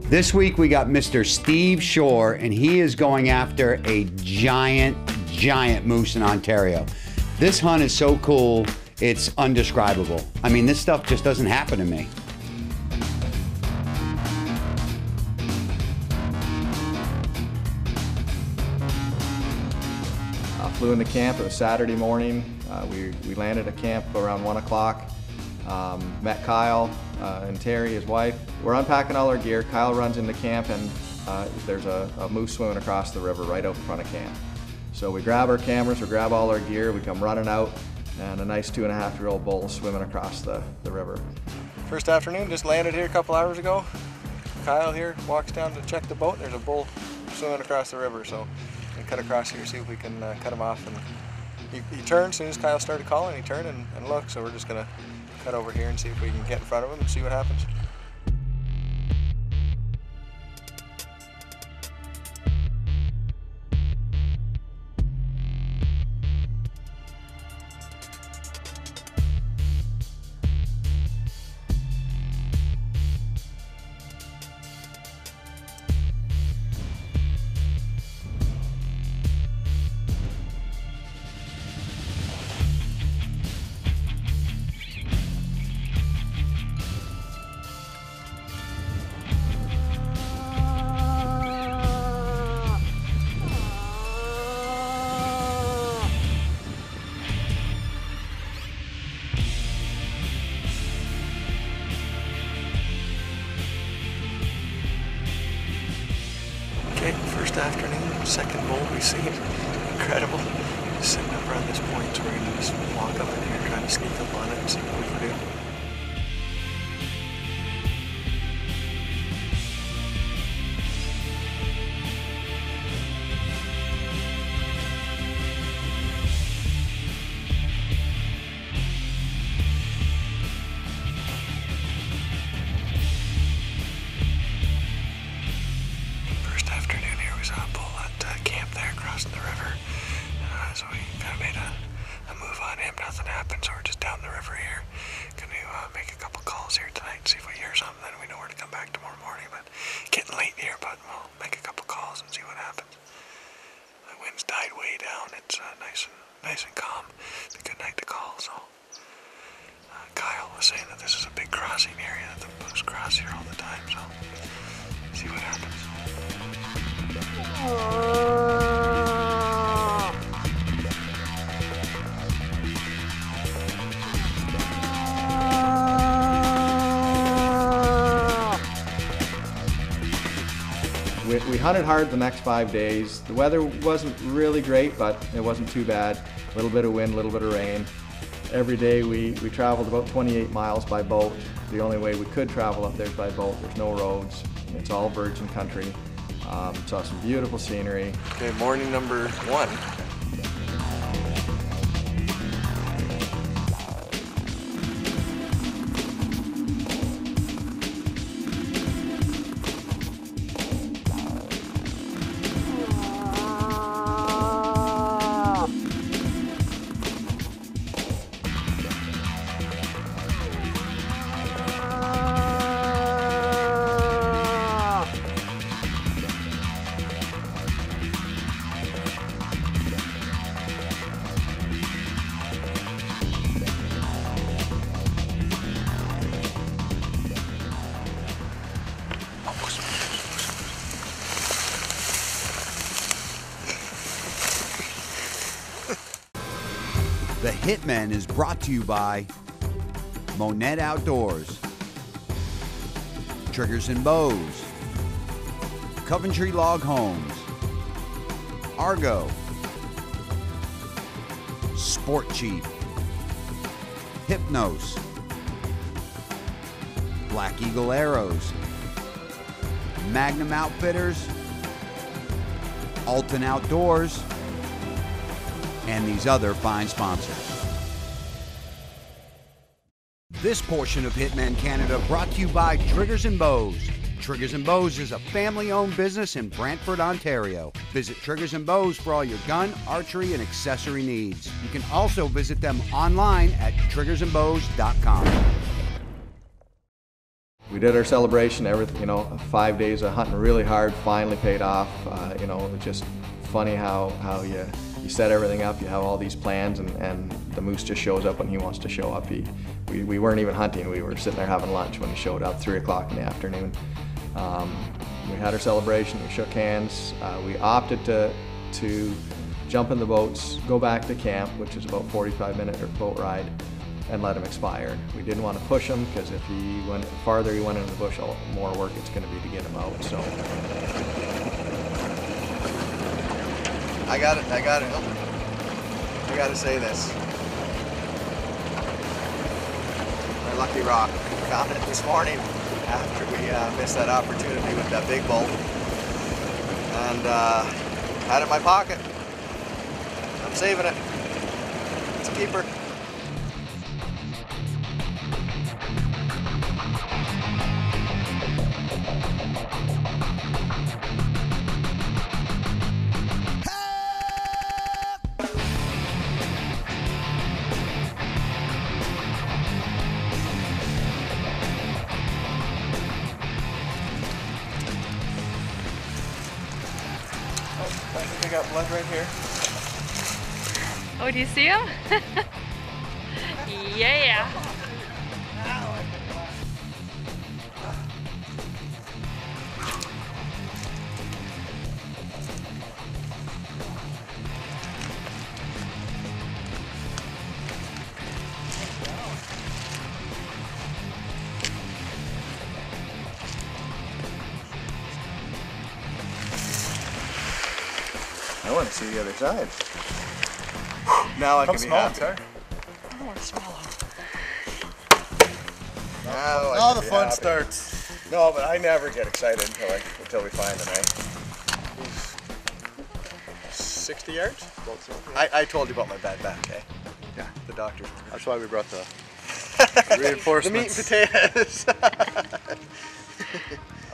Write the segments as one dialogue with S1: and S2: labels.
S1: This week we got Mr. Steve Shore, and he is going after a giant moose in Ontario. This hunt is so cool, it's undescribable. I mean, this stuff just doesn't happen to me.
S2: Flew into camp. It was Saturday morning. We landed at camp around 1 o'clock. Met Kyle and Terry, his wife. We're unpacking all our gear. Kyle runs into camp and there's a moose swimming across the river right out in front of camp. So we grab our cameras, we grab all our gear, we come running out, and a nice 2.5-year-old bull swimming across the river.
S3: First afternoon, just landed here a couple hours ago. Kyle here walks down to check the boat, and there's a bull swimming across the river. So we cut across here, see if we can cut him off. And he turned as soon as Kyle started calling. He turned and looked. So we're just gonna cut over here and see if we can get in front of him and see what happens. First afternoon, second bull we've seen. Incredible. Just sitting up around this point, so we're going to just walk up in here, try to sneak up on it and see what we can do. The river, so we kind of made a move on him. Nothing happened, so we're just down the river here. Gonna make a couple calls here tonight, see if we hear something, then we know where to come back tomorrow morning. But getting late here, but we'll make a couple calls and see what happens. The wind's died way down. It's nice and calm. It's a good night to call. So Kyle was saying that this is a big crossing area, that the moose cross here all the time. So see what happens. We hunted hard the next 5 days. The weather wasn't really great, but it wasn't too bad. A little bit of wind, a little bit of rain. Every day we traveled about 28 miles by boat. The only way we could travel up there is by boat. There's no roads. It's all virgin country. Saw some beautiful scenery. Okay, morning number 1.
S1: The Hitmen is brought to you by Monette Outdoors, Triggers and Bows, Coventry Log Homes, Argo, Sport Chief, Hypnos, Black Eagle Arrows, Magnum Outfitters, Alton Outdoors, and these other fine sponsors. This portion of Hitmen Canada brought to you by Triggers and Bows. Triggers and Bows is a family-owned business in Brantford, Ontario. Visit Triggers and Bows for all your gun, archery, and accessory needs. You can also visit them online at triggersandbows.com.
S2: we did our celebration. Everything, you know, 5 days of hunting really hard finally paid off. You know, it's just funny how you set everything up. You have all these plans, and the moose just shows up when he wants to show up. We weren't even hunting. We were sitting there having lunch when he showed up, 3 o'clock in the afternoon. We had our celebration. We shook hands. We opted to jump in the boats, go back to camp, which is about 45-minute boat ride, and let him expire. We didn't want to push him, because if he went farther, he went into the bush, all more work it's going to be to get him out. So
S4: I got it. I got to say this. My lucky rock. Found it this morning after we missed that opportunity with that big bull, and had it in my pocket. I'm saving it. It's a keeper. I think I got blood right here.
S5: Oh, do you see him? Yeah.
S4: I want to see the other side. Now I can be happy.
S5: I want to swallow.
S4: Now the fun starts. No, but I never get excited until we find him, eh? He's 60 yards? I told you about my bad back, eh?
S6: Yeah.
S4: The doctor's.
S6: That's why we brought the reinforcements.
S4: The meat and potatoes.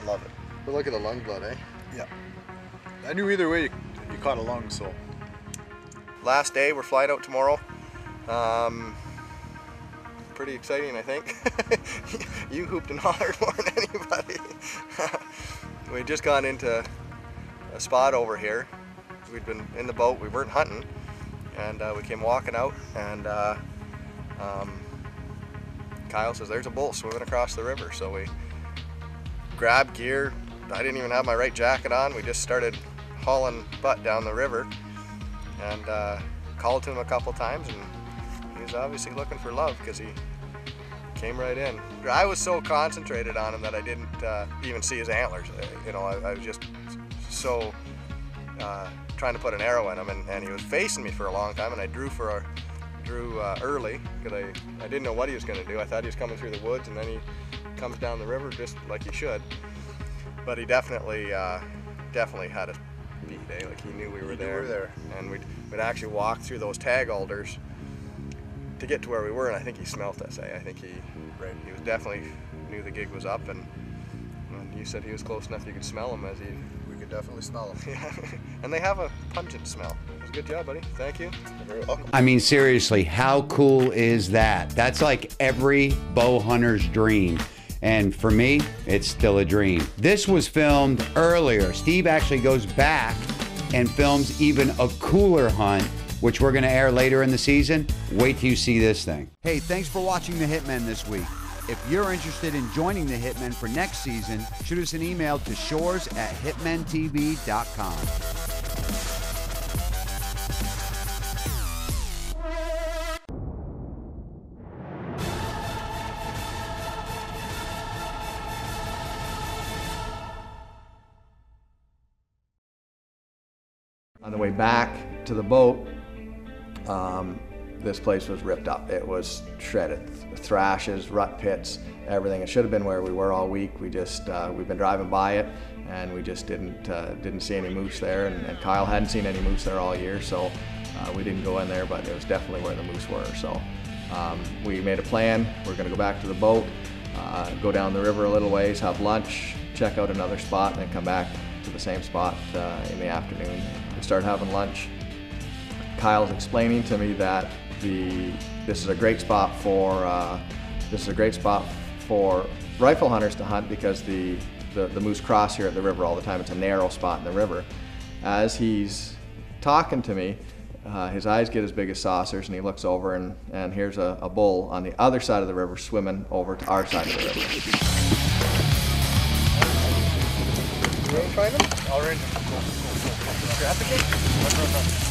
S6: I love it.
S4: But look at the lung blood, eh?
S6: Yeah. I knew either way you caught a lung, so.
S4: Last day, we're flying out tomorrow. Pretty exciting, I think. You hooped and hollered more than anybody. We just gone into a spot over here. We'd been in the boat, we weren't hunting, and we came walking out, and Kyle says there's a bull swimming across the river. So we grabbed gear. I didn't even have my right jacket on. We just started hauling butt down the river, and called to him a couple times, and he was obviously looking for love, because he came right in. I was so concentrated on him that I didn't even see his antlers. You know, I was just so trying to put an arrow in him, and he was facing me for a long time, and I drew early, because I didn't know what he was going to do. I thought he was coming through the woods, and then he comes down the river just like he should. But he definitely had us beat, eh? Like, he knew we were there. And we'd actually walk through those tag alders to get to where we were, and I think he smelt us, eh? I think he was definitely knew the gig was up, and you said he was close enough you could smell him as he...
S6: We could definitely smell him.
S4: Yeah, and they have a pungent smell. It was a good job, buddy. Thank you.
S6: You're very welcome.
S1: I mean, seriously, how cool is that? That's like every bow hunter's dream. And for me, it's still a dream. This was filmed earlier. Steve actually goes back and films even a cooler hunt, which we're gonna air later in the season. Wait till you see this thing. Hey, thanks for watching The Hitmen this week. If you're interested in joining The Hitmen for next season, shoot us an email to shores@hitmentv.com.
S2: On the way back to the boat, this place was ripped up. It was shredded. Thrashes, rut pits, everything. It should have been where we were all week. We just, we've been driving by it, and we just didn't see any moose there, and Kyle hadn't seen any moose there all year, so we didn't go in there, but it was definitely where the moose were. So we made a plan. We're gonna go back to the boat, go down the river a little ways, have lunch, check out another spot, and then come back to the same spot in the afternoon. We started having lunch. Kyle's explaining to me that this is a great spot for rifle hunters to hunt because the moose cross here at the river all the time. It's a narrow spot in the river. As he's talking to me, his eyes get as big as saucers, and he looks over, and here's a bull on the other side of the river swimming over to our side of the river.
S4: You want to find him? All right. Grab the gate. Run.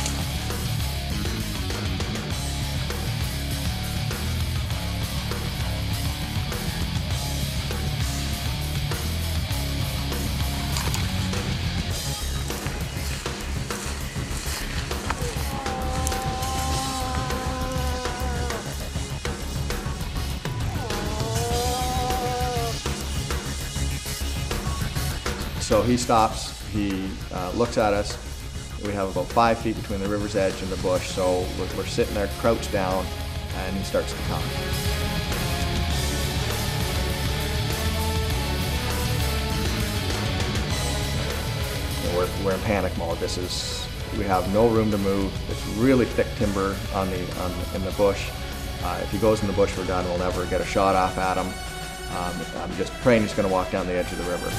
S2: So he stops, he looks at us. We have about 5 feet between the river's edge and the bush, so we're sitting there crouched down, and he starts to come. We're in panic mode. We have no room to move. It's really thick timber in the bush. If he goes in the bush, we're done. We'll never get a shot off at him. I'm just praying he's going to walk down the edge of the river.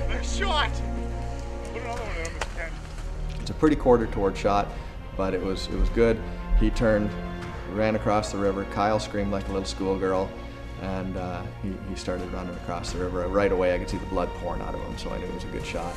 S6: Nice shot! Put another one in if you can.
S2: It's a pretty quarter-toward shot, but it was good. He turned, ran across the river. Kyle screamed like a little schoolgirl, and he started running across the river. Right away, I could see the blood pouring out of him, so I knew it was a good shot.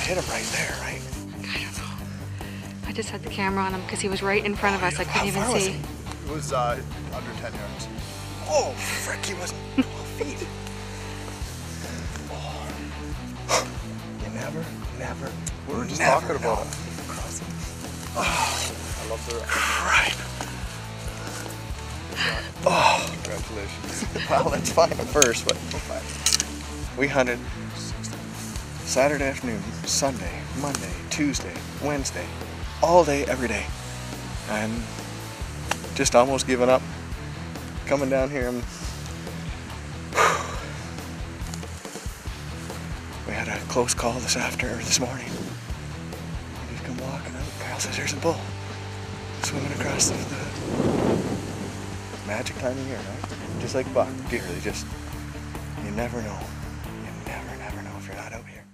S3: Hit him right there, right?
S5: I don't know. I just had the camera on him because he was right in front of us. I couldn't even see.
S6: It was under 10 yards.
S3: Oh, frick, he wasn't 12 feet. Oh. You never.
S6: We were just talking about it.
S3: Oh,
S6: I love the
S3: right. Oh,
S6: congratulations.
S3: well, let's find him first, but we hunted Saturday afternoon, Sunday, Monday, Tuesday, Wednesday, all day, every day, and just almost given up. Coming down here, and we had a close call this morning. We just come walking up. Kyle says, "There's a bull swimming across the magic time of year, right? Just like buck, deer. You never know. You never know if you're not out here."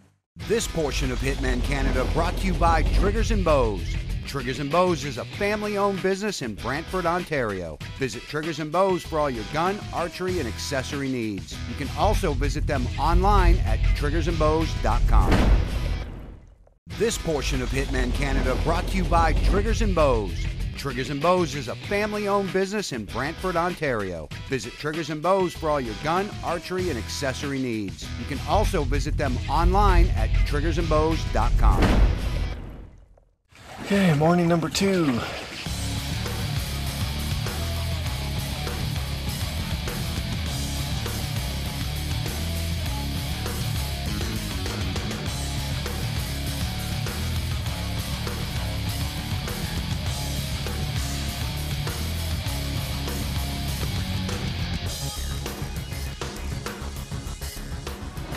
S1: This portion of Hitmen Canada brought to you by Triggers and Bows. Triggers and Bows is a family-owned business in Brantford, Ontario. Visit Triggers and Bows for all your gun, archery, and accessory needs. You can also visit them online at triggersandbows.com. This portion of Hitmen Canada brought to you by Triggers and Bows. Triggers and Bows is a family-owned business in Brantford, Ontario. Visit Triggers and Bows for all your gun, archery, and accessory needs. You can also visit them online at triggersandbows.com.
S3: Okay, morning number 2.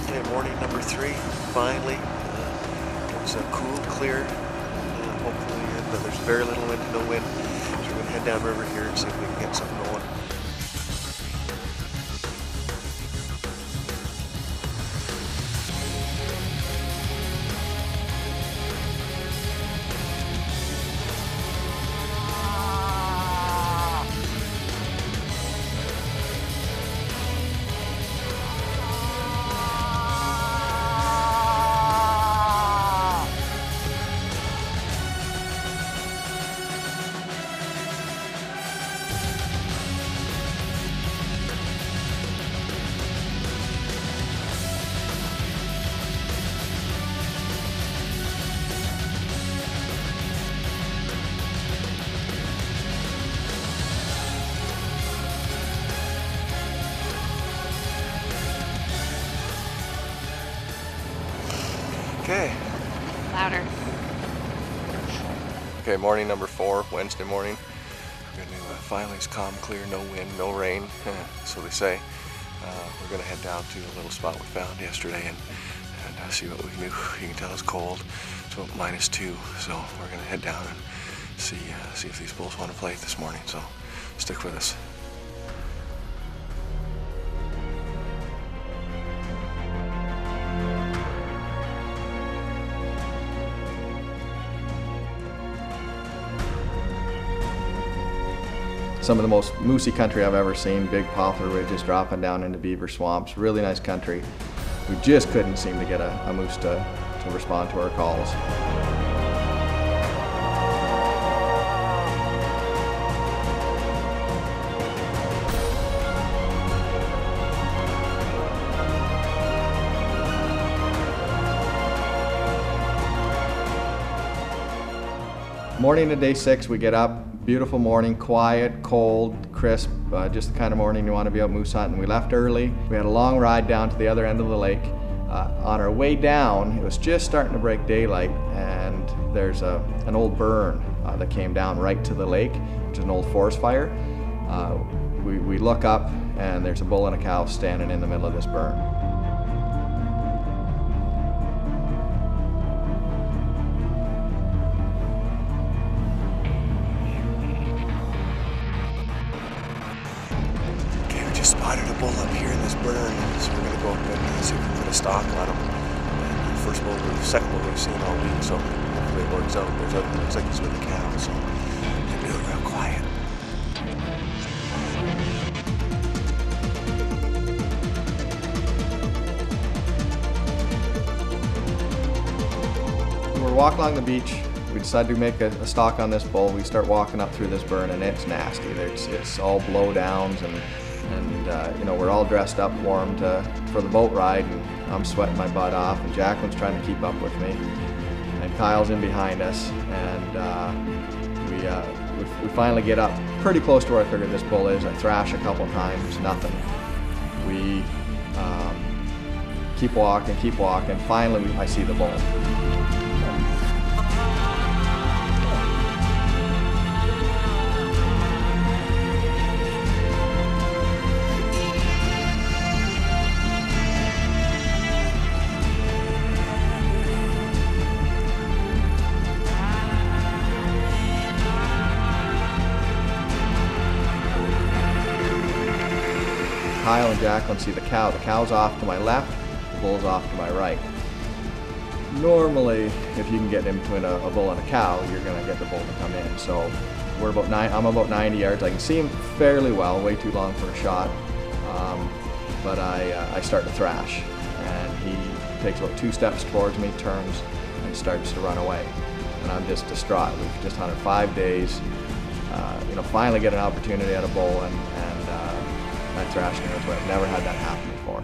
S3: Okay, morning number 3, finally. It's a cool, clear, hopefully, but there's very little wind to no wind. So we're going to head down river here and see if we can get something going. Okay.
S5: Louder.
S4: Okay, morning number 4, Wednesday morning. We're going to finally it's calm, clear, no wind, no rain, so they say. We're going to head down to a little spot we found yesterday and see what we can do. You can tell it's cold. It's about -2, so we're going to head down and see if these bulls want to play this morning. So stick with us.
S2: Some of the most moosey country I've ever seen, big poplar ridges dropping down into beaver swamps, really nice country. We just couldn't seem to get a moose to respond to our calls. Morning of day 6, we get up. Beautiful morning, quiet, cold, crisp, just the kind of morning you want to be out moose hunting. We left early. We had a long ride down to the other end of the lake. On our way down, it was just starting to break daylight, and there's an old burn that came down right to the lake, which is an old forest fire. We look up, and there's a bull and a cow standing in the middle of this burn.
S4: Spotted a bull up here in this burn, so we're going to go up and see if we can put a stock on him. And the second bull we've seen all week, so hopefully it works out. It looks like he's with a cow, so we're doing real quiet.
S2: We're walking along the beach. We decide to make a stalk on this bull. We start walking up through this burn, and it's nasty. It's all blowdowns, and you know, we're all dressed up, warm for the boat ride, and I'm sweating my butt off, and Jacqueline's trying to keep up with me, and Kyle's in behind us, and we finally get up pretty close to where I figured this bull is. I thrash a couple times, nothing. We keep walking. Finally, I see the bull. Kyle and Jacqueline see the cow. The cow's off to my left, the bull's off to my right. normally, if you can get in between a bull and a cow, you're going to get the bull to come in. So I'm about 90 yards. I can see him fairly well, way too long for a shot. But I start to thrash, and he takes about 2 steps towards me, turns, and starts to run away. And I'm just distraught. We've just hunted 5 days. Finally get an opportunity at a bull, and I thrashed him. I've never had that happen before.